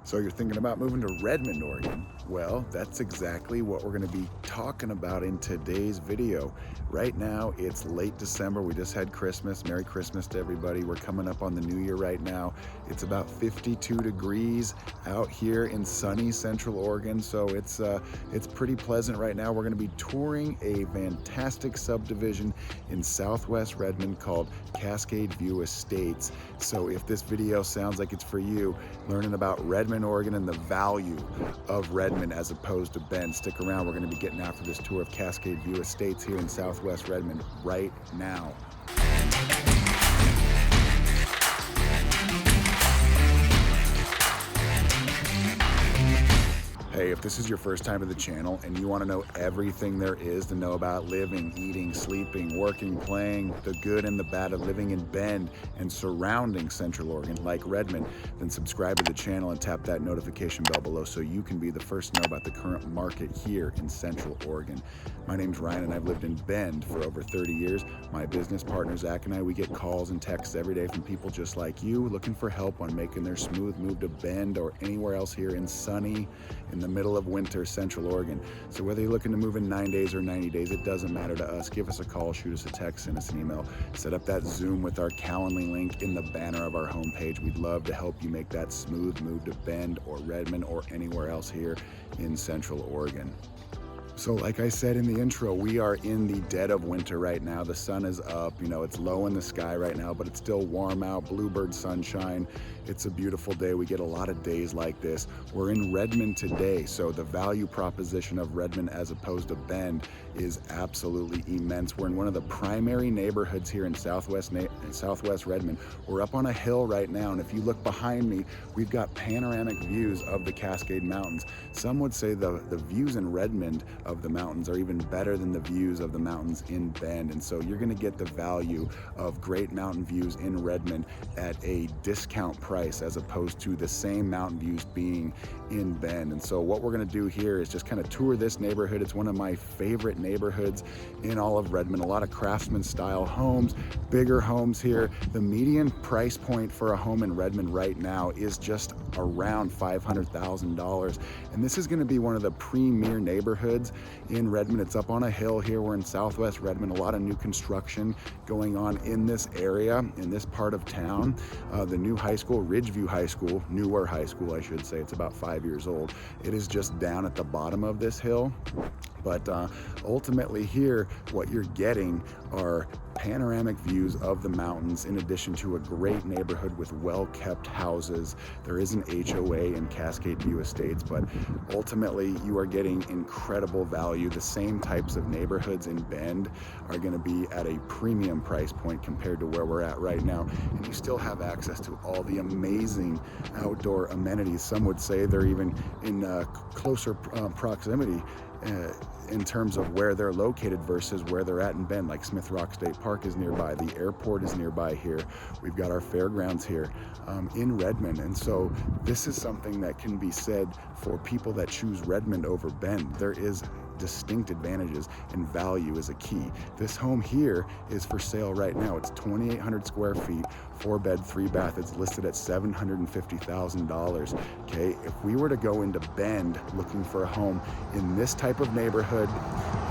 So you're thinking about moving to Redmond, Oregon? Well, that's exactly what we're going to be talking about in today's video. Right now, it's late December. We just had Christmas. Merry Christmas to everybody. We're coming up on the new year right now. It's about 52 degrees out here in sunny Central Oregon, so it's pretty pleasant right now. We're going to be touring a fantastic subdivision in Southwest Redmond called Cascade View Estates. So if this video sounds like it's for you, learning about Redmond, Oregon and the value of Redmond as opposed to Bend, stick around. We're going to be getting after this tour of Cascade View Estates here in Southwest Redmond right now. Hey, if this is your first time to the channel and you want to know everything there is to know about living, eating, sleeping, working, playing, the good and the bad of living in Bend and surrounding Central Oregon like Redmond, then subscribe to the channel and tap that notification bell below so you can be the first to know about the current market here in Central Oregon. My name's Ryan and I've lived in Bend for over 30 years. My business partner Zach and I, we get calls and texts every day from people just like you looking for help on making their smooth move to Bend or anywhere else here in sunny, in the middle of winter, Central Oregon. So whether you're looking to move in 9 days or 90 days, it doesn't matter to us. Give us a call, shoot us a text, send us an email, set up that Zoom with our Calendly link in the banner of our homepage. We'd love to help you make that smooth move to Bend or Redmond or anywhere else here in Central Oregon. So like I said in the intro, we are in the dead of winter right now. The sun is up, you know, it's low in the sky right now, but it's still warm out, bluebird sunshine. It's a beautiful day. We get a lot of days like this. We're in Redmond today, so the value proposition of Redmond as opposed to Bend is absolutely immense. We're in one of the primary neighborhoods here in Southwest Redmond. We're up on a hill right now, and if you look behind me, we've got panoramic views of the Cascade Mountains. Some would say the views in Redmond of the mountains are even better than the views of the mountains in Bend, and so you're going to get the value of great mountain views in Redmond at a discount price as opposed to the same mountain views being in Bend. And so what we're going to do here is just kind of tour this neighborhood. It's one of my favorite neighborhoods in all of Redmond. A lot of craftsman style homes, bigger homes here. The median price point for a home in Redmond right now is just around $500,000, and this is going to be one of the premier neighborhoods in Redmond. It's up on a hill here. We're in Southwest Redmond. A lot of new construction going on in this area, in this part of town. The new high school, Ridgeview High School, newer high school I should say, it's about 5 years old. It is just down at the bottom of this hill. But ultimately here, what you're getting are panoramic views of the mountains in addition to a great neighborhood with well-kept houses. There is an HOA in Cascade View Estates, but ultimately you are getting incredible value. The same types of neighborhoods in Bend are going to be at a premium price point compared to where we're at right now, and you still have access to all the amazing outdoor amenities. Some would say they're even in closer proximity in terms of where they're located versus where they're at in Bend. Like Smith Rock State Park is nearby, the airport is nearby here, we've got our fairgrounds here in Redmond. And so this is something that can be said for people that choose Redmond over Bend. There is distinct advantages, and value is a key. This home here is for sale right now. It's 2,800 square feet, 4 bed, 3 bath. It's listed at $750,000. Okay, if we were to go into Bend looking for a home in this type of neighborhood,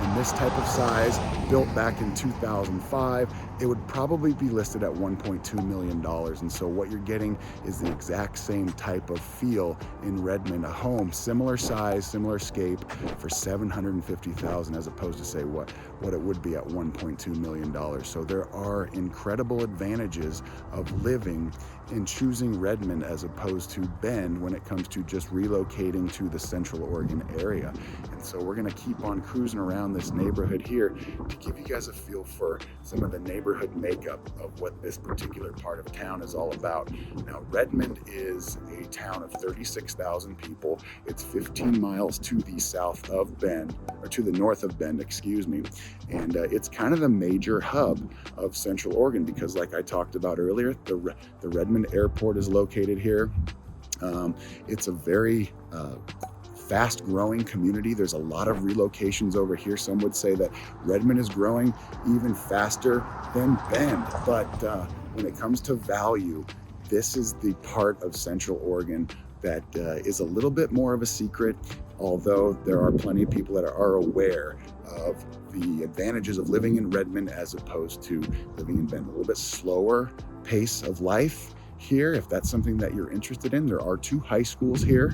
in this type of size, built back in 2005, it would probably be listed at $1.2 million. And so what you're getting is the exact same type of feel in Redmond, a home similar size, similar scape for $750,000 as opposed to say what it would be at $1.2 million. So there are incredible advantages of living in choosing Redmond as opposed to Bend when it comes to just relocating to the Central Oregon area. And so we're going to keep on cruising around this neighborhood here to give you guys a feel for some of the neighborhood makeup of what this particular part of town is all about. Now, Redmond is a town of 36,000 people. It's 15 miles to the south of Bend, or to the north of Bend, excuse me. And it's kind of the major hub of Central Oregon because, like I talked about earlier, the Redmond Airport is located here. It's a very fast-growing community. There's a lot of relocations over here. Some would say that Redmond is growing even faster than Bend. But when it comes to value, this is the part of Central Oregon that is a little bit more of a secret, although there are plenty of people that are aware of the advantages of living in Redmond as opposed to living in Bend. A little bit slower pace of life here, if that's something that you're interested in. There are 2 high schools here,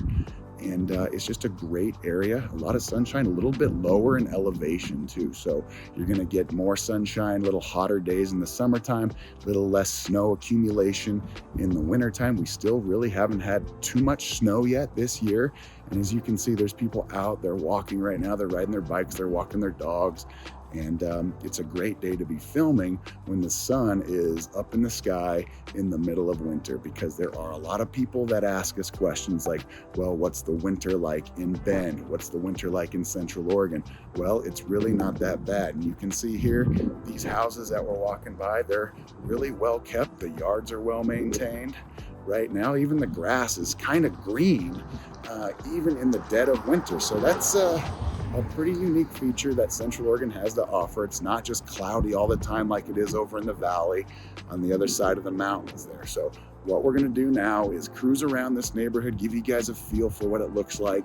and it's just a great area. A lot of sunshine, a little bit lower in elevation too, so you're going to get more sunshine, a little hotter days in the summertime, a little less snow accumulation in the wintertime. We still really haven't had too much snow yet this year, and as you can see, there's people out there walking right now. They're riding their bikes, they're walking their dogs, and it's a great day to be filming when the sun is up in the sky in the middle of winter, because there are a lot of people that ask us questions like, well, what's the winter like in Bend? What's the winter like in Central Oregon? Well, it's really not that bad. And you can see here, these houses that we're walking by, they're really well kept. The yards are well maintained. Right now, even the grass is kind of green, even in the dead of winter. So that's a pretty unique feature that Central Oregon has to offer. It's not just cloudy all the time like it is over in the valley on the other side of the mountains there. So what we're going to do now is cruise around this neighborhood, give you guys a feel for what it looks like,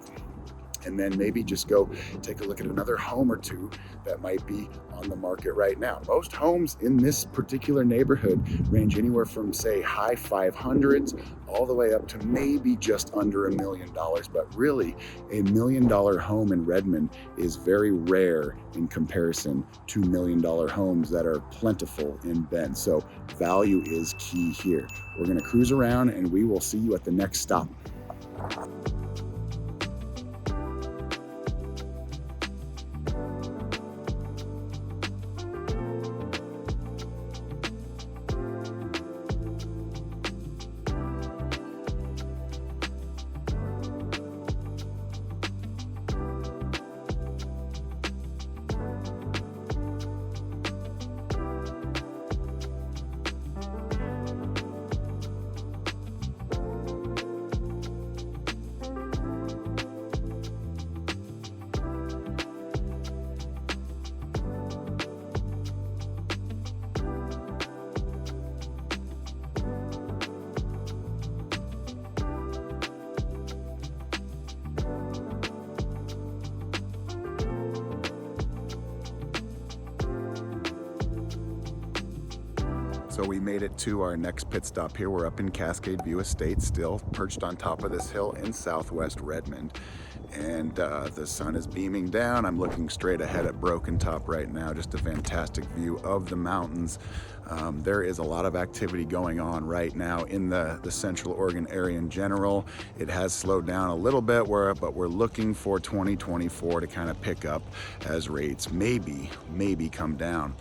and then maybe just go take a look at another home or 2 that might be on the market right now. Most homes in this particular neighborhood range anywhere from, say, high 500s all the way up to maybe just under $1 million. But really, $1 million home in Redmond is very rare in comparison to $1 million homes that are plentiful in Bend. So value is key here. We're going to cruise around, and we will see you at the next stop. So we made it to our next pit stop here. We're up in Cascade View Estate, still perched on top of this hill in southwest Redmond. And the sun is beaming down. I'm looking straight ahead at Broken Top right now. Just a fantastic view of the mountains. There is a lot of activity going on right now in the Central Oregon area in general. It has slowed down a little bit, but we're looking for 2024 to kind of pick up as rates maybe come down.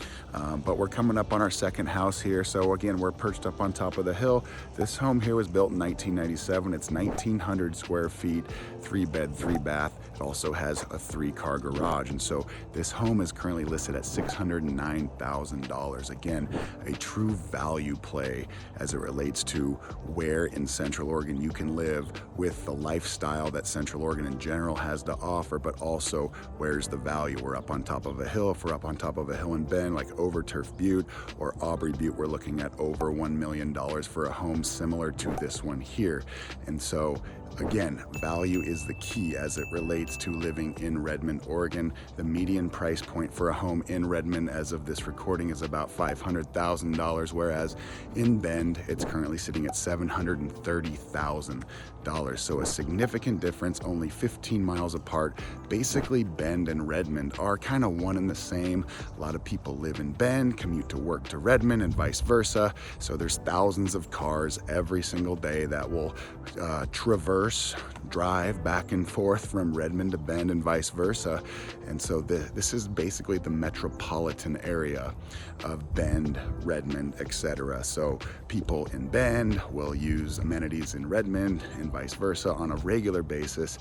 But we're coming up on our second house here. So again, we're perched up on top of the hill. This home here was built in 1997. It's 1,900 square feet, 3-bed, 3-bath. It also has a 3-car garage. And so this home is currently listed at $609,000. Again, a true value play as it relates to where in Central Oregon you can live with the lifestyle that Central Oregon in general has to offer, but also where's the value. We're up on top of a hill. If we're up on top of a hill in Bend, like Overturf Butte or Aubrey Butte, we're looking at over $1 million for a home similar to this one here. And so again, value is the key as it relates to living in Redmond, Oregon. The median price point for a home in Redmond as of this recording is about $500,000, whereas in Bend, it's currently sitting at $730,000. So a significant difference, only 15 miles apart. Basically, Bend and Redmond are kind of one and the same. A lot of people live in Bend, commute to work to Redmond, and vice versa. So there's thousands of cars every single day that will drive back and forth from Redmond to Bend and vice versa. And so this is basically the metropolitan area of Bend, Redmond, etc. So people in Bend will use amenities in Redmond and vice versa on a regular basis.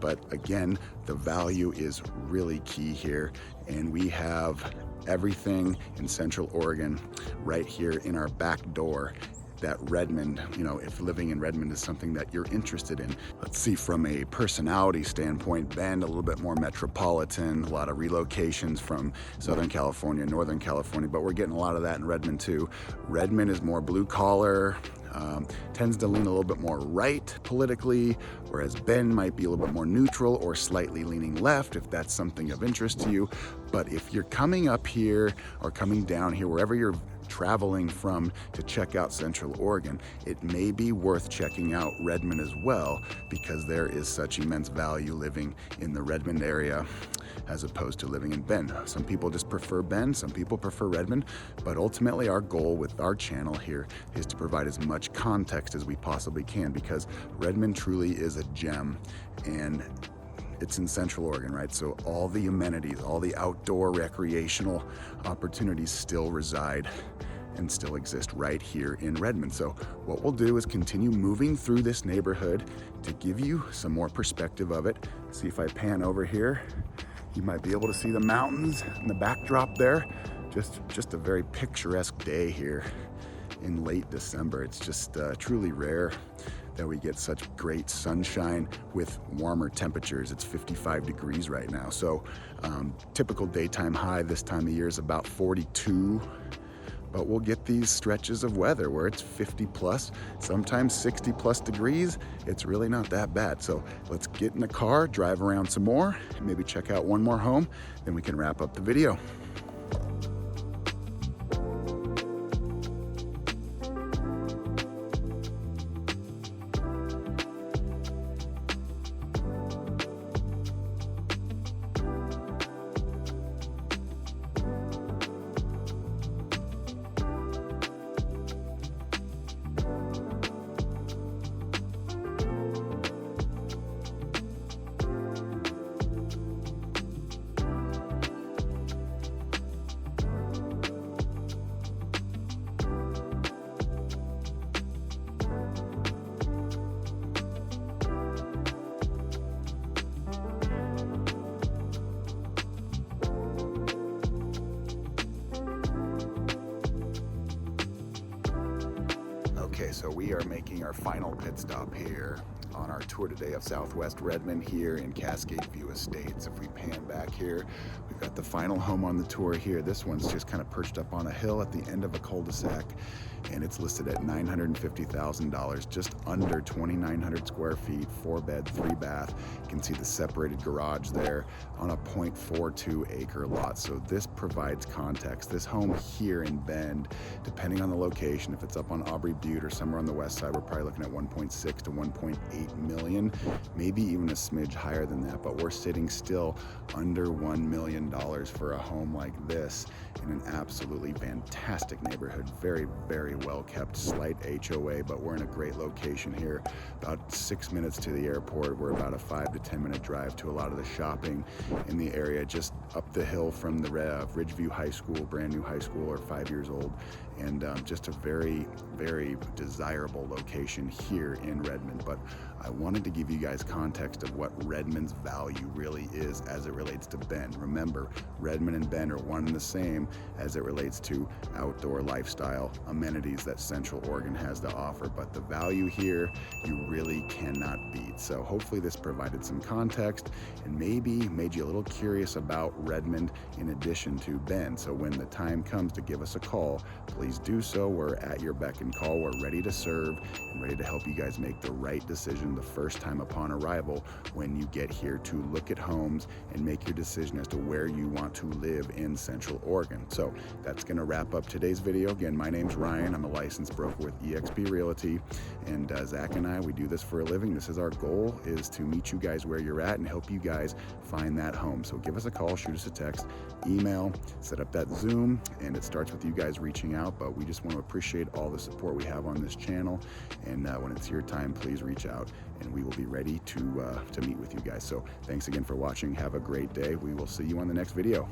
But again, the value is really key here. And we have everything in Central Oregon right here in our back door. That Redmond, if living in Redmond is something that you're interested in. Let's see, from a personality standpoint, Bend a little bit more metropolitan, a lot of relocations from Southern California, Northern California, but we're getting a lot of that in Redmond too. Redmond is more blue collar, tends to lean a little bit more right politically, whereas Bend might be a little bit more neutral or slightly leaning left if that's something of interest to you. But if you're coming up here or coming down here, wherever you're traveling from to check out Central Oregon, it may be worth checking out Redmond as well, because there is such immense value living in the Redmond area as opposed to living in Bend. Some people just prefer Bend, some people prefer Redmond, but ultimately our goal with our channel here is to provide as much context as we possibly can, because Redmond truly is a gem, and it's in Central Oregon, right? So all the amenities, all the outdoor recreational opportunities still reside and still exist right here in Redmond. So what we'll do is continue moving through this neighborhood to give you some more perspective of it. See if I pan over here, you might be able to see the mountains in the backdrop there. Just a very picturesque day here in late December. It's just truly rare that we get such great sunshine with warmer temperatures. It's 55 degrees right now. So typical daytime high this time of year is about 42, but we'll get these stretches of weather where it's 50 plus, sometimes 60 plus degrees. It's really not that bad. So let's get in the car, drive around some more, and maybe check out one more home, then we can wrap up the video. Okay, so we are making our final pit stop here on our tour today of Southwest Redmond here in Cascade View Estates. If we pan back here, we've got the final home on the tour here. This one's just kind of perched up on a hill at the end of a cul-de-sac, and it's listed at $950,000, just under 2,900 square feet, 4 bed, 3 bath. You can see the separated garage there on a 0.42 acre lot. So this provides context. This home here in Bend, depending on the location, if it's up on Aubrey Butte or somewhere on the west side, we're probably looking at 1.6 to 1.8 million, maybe even a smidge higher than that, but we're sitting still under $1 million for a home like this in an absolutely fantastic neighborhood. Very, very well kept, slight HOA, but we're in a great location here. About 6 minutes to the airport. We're about a 5 to 10 minute drive to a lot of the shopping in the area, just up the hill from the Ridgeview High School, brand new high school, or 5 years old, and just a very, very desirable location here in Redmond. But I wanted to give you guys context of what Redmond's value really is as it relates to Bend. Remember, Redmond and Bend are one and the same as it relates to outdoor lifestyle amenities that Central Oregon has to offer, but the value here you really cannot beat. So hopefully this provided some context and maybe made you a little curious about Redmond in addition to Bend. So when the time comes to give us a call, please do so. We're at your beck and call. We're ready to serve and ready to help you guys make the right decision the first time upon arrival when you get here to look at homes and make your decision as to where you want to live in Central Oregon. So that's going to wrap up today's video. Again, my name's Ryan. I'm a licensed broker with eXp Realty, and Zach and I, we do this for a living. This is our goal, is to meet you guys where you're at and help you guys find that home. So give us a call, shoot us a text, email, set up that Zoom, and it starts with you guys reaching out. But we just want to appreciate all the support we have on this channel, and when it's your time, please reach out and we will be ready to meet with you guys. So thanks again for watching. Have a great day. We will see you on the next video.